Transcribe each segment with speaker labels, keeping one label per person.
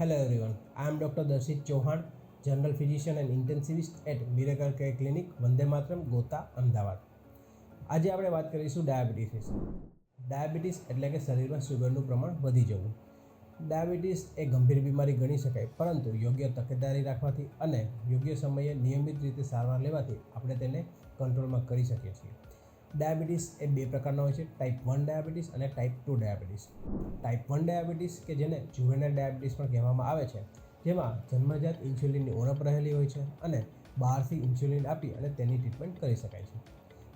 Speaker 1: Hello everyone, I am Dr. Darshit Chauhan, General Physician and Intensivist at Miracle Care Clinic, Vande Mataram, ગોતા, અમદાવાદ. આજે આપણે વાત કરીશું diabetes વિશે. Diabetes એટલે કે શરીરમાં શુગરનું પ્રમાણ વધી જવું. ડાયાબિટીસ એ ગંભીર બીમારી ગણી શકાય, પરંતુ યોગ્ય તકેદારી રાખવાથી અને યોગ્ય સમયે નિયમિત રીતે સારવાર લેવાથી આપણે તેને કંટ્રોલમાં કરી શકીએ છીએ. ડાયાબિટીસ એ બે પ્રકારના હોય છે, ટાઈપ 1 ડાયાબિટીસ અને ટાઈપ 2 ડાયાબિટીસ. ટાઈપ 1 ડાયાબિટીસ કે જેને જુવેનાઇલ ડાયાબિટીસ પણ કહેવામાં આવે છે, જેમાં જન્મજાત ઇન્સ્યુલિનની ઉણપ રહેલી હોય છે અને બહારથી ઇન્સ્યુલિન આપી અને તેની ટ્રીટમેન્ટ કરી શકાય છે.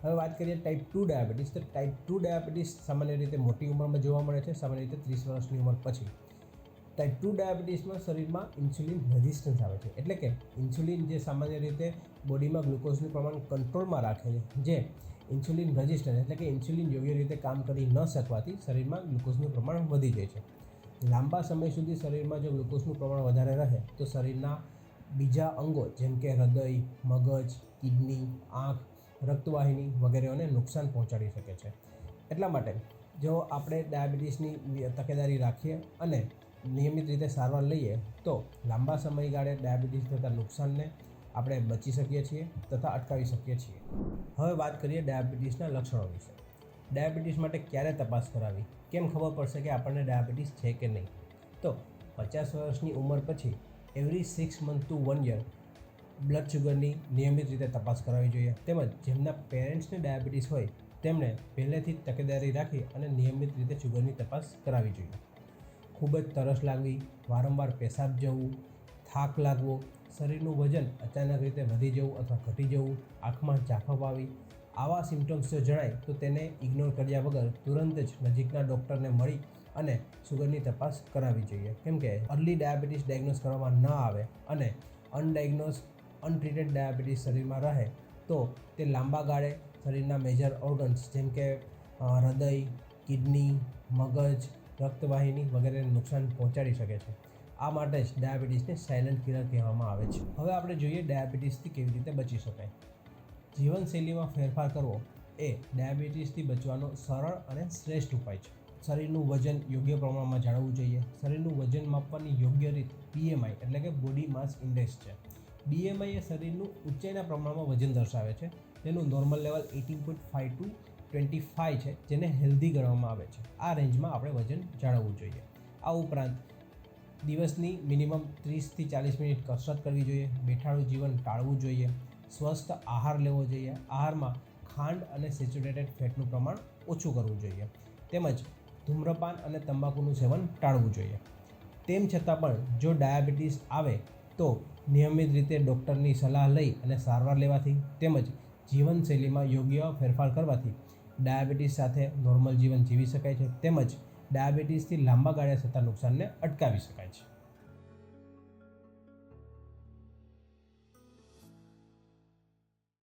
Speaker 1: હવે વાત કરીએ ટાઈપ 2 ડાયાબિટીસ. તો ટાઈપ 2 ડાયાબિટીસ સામાન્ય રીતે મોટી ઉંમરમાં જોવા મળે છે, સામાન્ય રીતે 30 વર્ષની ઉંમર પછી. ટાઈપ 2 ડાયાબિટીસમાં શરીરમાં ઇન્સ્યુલિન રેઝિસ્ટન્સ આવે છે, એટલે કે ઇન્સ્યુલિન જે સામાન્ય રીતે બોડીમાં ગ્લુકોઝનું પ્રમાણ કંટ્રોલમાં રાખે છે, જે ઇન્સ્યુલિન રેઝિસ્ટન્સ એટલે કે ઇન્સ્યુલિન યોગ્ય રીતે કામ કરી ન શકવાથી શરીરમાં ગ્લુકોઝનું પ્રમાણ વધી જાય છે. લાંબા સમય સુધી શરીરમાં જો ગ્લુકોઝનું પ્રમાણ વધારે રહે તો શરીરના બીજા અંગો જેમ કે હૃદય, મગજ, કિડની, આંખ, રક્તવાહિની વગેરેઓને નુકસાન પહોંચાડી શકે છે. એટલા માટે જો આપણે ડાયાબિટીસની તકેદારી રાખીએ અને નિયમિત રીતે સારવાર લઈએ તો લાંબા સમયગાળે ડાયાબિટીસ થતા નુકસાનને આપણે બચી શકીએ છીએ તથા અટકાવી શકીએ છીએ. હવે વાત કરીએ ડાયાબિટીસના લક્ષણો વિશે. ડાયાબિટીસ માટે ક્યારે તપાસ કરાવી? કેમ ખબર પડશે કે આપણને ડાયાબિટીસ છે કે નહીં? તો 50 વર્ષની ઉંમર પછી every 6 month to 1 year blood શુગરની નિયમિત રીતે તપાસ કરાવવી જોઈએ. તેમજ જેમના પેરેન્ટ્સને ડાયાબિટીસ હોય તેમણે પહેલેથી જ તકેદારી રાખી અને નિયમિત રીતે શુગરની તપાસ કરાવવી જોઈએ. ખૂબ જ તરસ લાગવી, વારંવાર પેશાબ જવું, થાક લાગવો, શરીરનું વજન અચાનક રીતે વધી જવું અથવા ઘટી જવું, આંખમાં ઝાંખપ આવી, આવા સિમ્ટમ્સ જો જણાય તો તેને ઇગ્નોર કર્યા વગર તુરંત જ નજીકના ડૉક્ટરને મળી અને શુગરની તપાસ કરાવવી જોઈએ. કેમ કે અર્લી ડાયાબિટીસ ડાયગ્નોઝ કરવામાં ન આવે અને અનડાયગ્નોઝ અનટ્રીટેડ ડાયાબિટીસ શરીરમાં રહે તો તે લાંબા ગાળે શરીરના મેજર ઓર્ગન્સ જેમ કે હૃદય, કિડની, મગજ, રક્તવાહિની વગેરેને નુકસાન પહોંચાડી શકે છે. આ માટે જ ડાયાબિટીસને સાયલન્ટ કિલર કહેવામાં આવે છે. હવે આપણે જોઈએ ડાયાબિટીસથી કેવી રીતે બચી શકાય. જીવનશૈલીમાં ફેરફાર કરવો એ ડાયાબિટીસથી બચવાનો સરળ અને શ્રેષ્ઠ ઉપાય છે. શરીરનું વજન યોગ્ય પ્રમાણમાં જાળવવું જોઈએ. શરીરનું વજન માપવાની યોગ્ય રીત BMI એટલે કે બોડી માસ ઇન્ડેક્સ છે. BMI એ શરીરનું ઊંચાઈના પ્રમાણમાં વજન દર્શાવે છે. તેનું નોર્મલ લેવલ 18.5 ટુ 25 છે, જેને હેલ્ધી ગણવામાં આવે છે. આ રેન્જમાં આપણે વજન જાળવવું જોઈએ. આ ઉપરાંત દિવસની મિનિમમ 30થી 40 મિનિટ કસરત કરવી જોઈએ. બેઠાડું જીવન ટાળવું જોઈએ. સ્વસ્થ આહાર લેવો જોઈએ. આહારમાં ખાંડ અને સેચ્યુરેટેડ ફેટનું પ્રમાણ ઓછું કરવું જોઈએ. તેમજ ધૂમ્રપાન અને તંબાકુનું સેવન ટાળવું જોઈએ. તેમ છતાં પણ જો ડાયાબિટીસ આવે તો નિયમિત રીતે ડૉક્ટરની સલાહ લઈ અને સારવાર લેવાથી તેમજ જીવનશૈલીમાં યોગ્ય ફેરફાર કરવાથી ડાયાબિટીસ સાથે નોર્મલ જીવન જીવી શકાય છે. તેમજ ડાયાબિટીસથી લાંબા ગાળે થતા નુકસાનને અટકાવી શકાય છે.